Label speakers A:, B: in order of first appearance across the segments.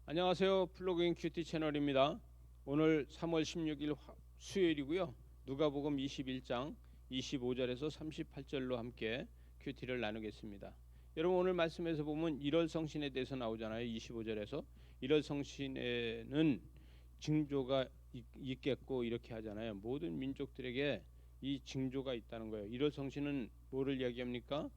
A: 안녕하세요. 플로깅 큐티 채널입니다. 오늘 3월 16일 수요일이고요. 누가복음 21장 25절에서 38절로 함께 큐티를 나누겠습니다. 여러분, 오늘 말씀에서 보면 1월 성신에 대해서 나오잖아요. 25절에서 1월 성신에는 징조가 있겠고 이렇게 하잖아요. 모든 민족들에게 이 징조가 있다는 거예요. 1월 성신은 뭐를 이야기합니까?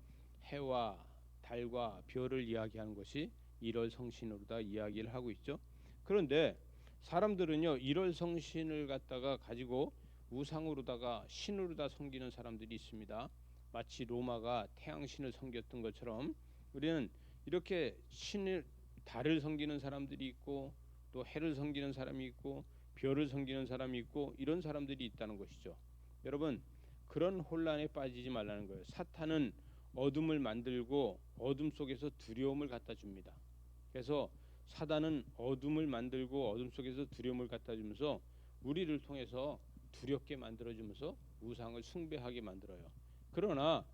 A: 해와 달과 별을 이야기하는 것이 1월 성신으로다 이야기를 하고 있죠. 그런데 사람들은요, 1월 성신을 갖다가 가지고 우상으로다가 신으로다 섬기는 사람들이 있습니다. 마치 로마가 태양신을 섬겼던 것처럼 우리는 이렇게 신을, 달을 섬기는 사람들이 있고 또 해를 섬기는 사람이 있고 별을 섬기는 사람이 있고 이런 사람들이 있다는 것이죠. 여러분, 그런 혼란에 빠지지 말라는 거예요. 사탄은 어둠을 만들고 어둠 속에서 두려움을 갖다 줍니다. 그래서 사단은 어둠을 만들고 어둠 속에서 두려움을 갖다 주면서 우리를 통해서 두렵게 만들어주면서 우상을 숭배하게 만들어요. 그러나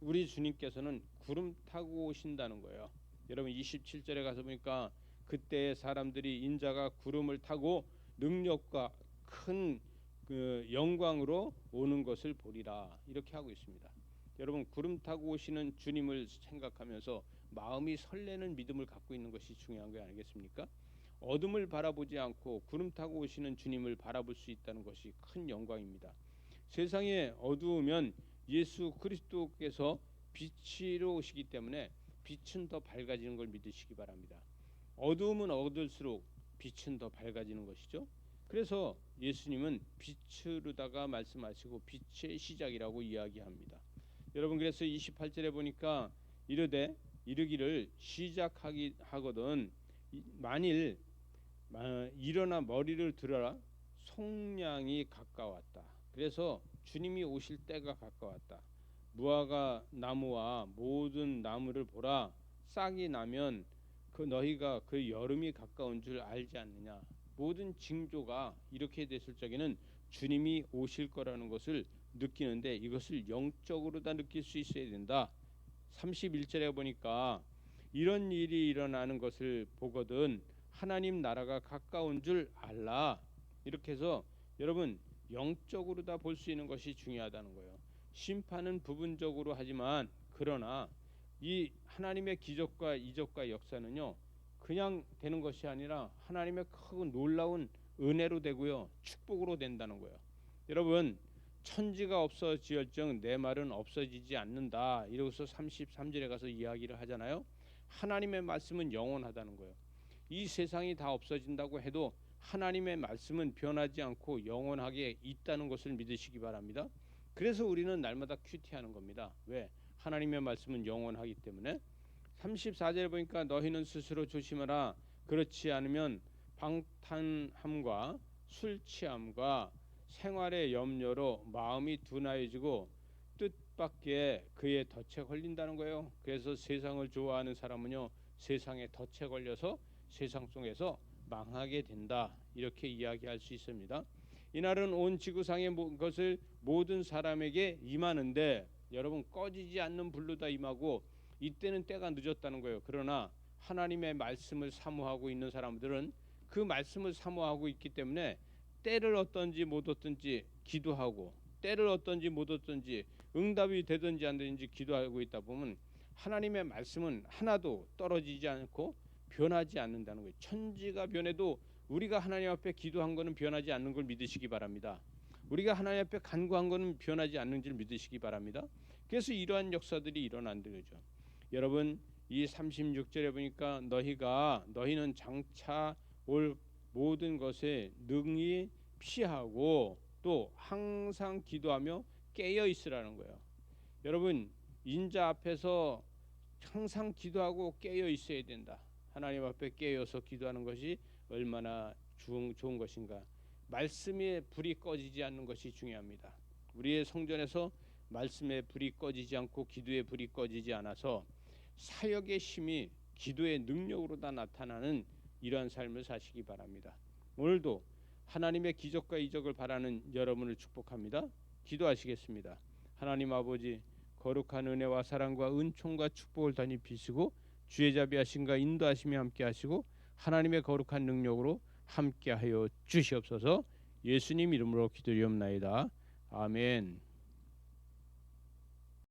A: 우리 주님께서는 구름 타고 오신다는 거예요. 여러분 27절에 가서 보니까 그때 사람들이 인자가 구름을 타고 능력과 큰 그 영광으로 오는 것을 보리라 이렇게 하고 있습니다. 여러분, 구름 타고 오시는 주님을 생각하면서 마음이 설레는 믿음을 갖고 있는 것이 중요한 거 아니겠습니까? 어둠을 바라보지 않고 구름 타고 오시는 주님을 바라볼 수 있다는 것이 큰 영광입니다. 세상에 어두우면 예수 그리스도께서 빛으로 오시기 때문에 빛은 더 밝아지는 걸 믿으시기 바랍니다. 어두움은 얻을수록 빛은 더 밝아지는 것이죠. 그래서 예수님은 빛으로다가 말씀하시고 빛의 시작이라고 이야기합니다. 여러분, 그래서 28절에 보니까 이르기를 시작하기 하거든 만일 일어나 머리를 들어라 속량이 가까웠다. 그래서 주님이 오실 때가 가까웠다. 무화과 나무와 모든 나무를 보라. 싹이 나면 그 너희가 그 여름이 가까운 줄 알지 않느냐. 모든 징조가 이렇게 됐을 적에는 주님이 오실 거라는 것을 느끼는데 이것을 영적으로 다 느낄 수 있어야 된다. 31절에 보니까 이런 일이 일어나는 것을 보거든 하나님 나라가 가까운 줄 알라. 이렇게 해서 여러분 영적으로 다 볼 수 있는 것이 중요하다는 거예요. 심판은 부분적으로 하지만 그러나 이 하나님의 기적과 이적과 역사는요 그냥 되는 것이 아니라 하나님의 큰 놀라운 은혜로 되고요 축복으로 된다는 거예요. 여러분, 천지가 없어지을정 내 말은 없어지지 않는다. 이러고서 33절에 가서 이야기를 하잖아요. 하나님의 말씀은 영원하다는 거예요. 이 세상이 다 없어진다고 해도 하나님의 말씀은 변하지 않고 영원하게 있다는 것을 믿으시기 바랍니다. 그래서 우리는 날마다 큐티하는 겁니다. 왜? 하나님의 말씀은 영원하기 때문에. 34절에 보니까 너희는 스스로 조심하라. 그렇지 않으면 방탕함과 술 취함과 생활의 염려로 마음이 둔하여지고 뜻밖의 그의 덫에 걸린다는 거예요. 그래서 세상을 좋아하는 사람은요 세상에 덫에 걸려서 세상 속에서 망하게 된다. 이렇게 이야기할 수 있습니다. 이날은 온 지구상의 것을 모든 사람에게 임하는데 여러분 꺼지지 않는 불로 다 임하고 이때는 때가 늦었다는 거예요. 그러나 하나님의 말씀을 사모하고 있는 사람들은 그 말씀을 사모하고 있기 때문에 때를 얻든지 못 얻든지 기도하고 때를 얻든지 못 얻든지 응답이 되든지 안 되든지 기도하고 있다 보면 하나님의 말씀은 하나도 떨어지지 않고 변하지 않는다는 거예요. 천지가 변해도 우리가 하나님 앞에 기도한 거는 변하지 않는 걸 믿으시기 바랍니다. 우리가 하나님 앞에 간구한 거는 변하지 않는 줄 믿으시기 바랍니다. 그래서 이러한 역사들이 일어난다는 거죠. 여러분, 이 36절에 보니까 너희는 장차 올 모든 것에 능히 피하고 또 항상 기도하며 깨어 있으라는 거예요. 여러분, 인자 앞에서 항상 기도하고 깨어 있어야 된다. 하나님 앞에 깨어서 기도하는 것이 얼마나 좋은 것인가. 말씀의 불이 꺼지지 않는 것이 중요합니다. 우리의 성전에서 말씀의 불이 꺼지지 않고 기도의 불이 꺼지지 않아서 사역의 힘이 기도의 능력으로 다 나타나는 이러한 삶을 사시기 바랍니다. 오늘도 하나님의 기적과 이적을 바라는 여러분을 축복합니다. 기도하시겠습니다. 하나님 아버지, 거룩한 은혜와 사랑과 은총과 축복을 단히 비시고 주의 자비하심과 인도하심이 함께 하시고 하나님의 거룩한 능력으로 함께하여 주시옵소서. 예수님 이름으로 기도리옵나이다. 아멘.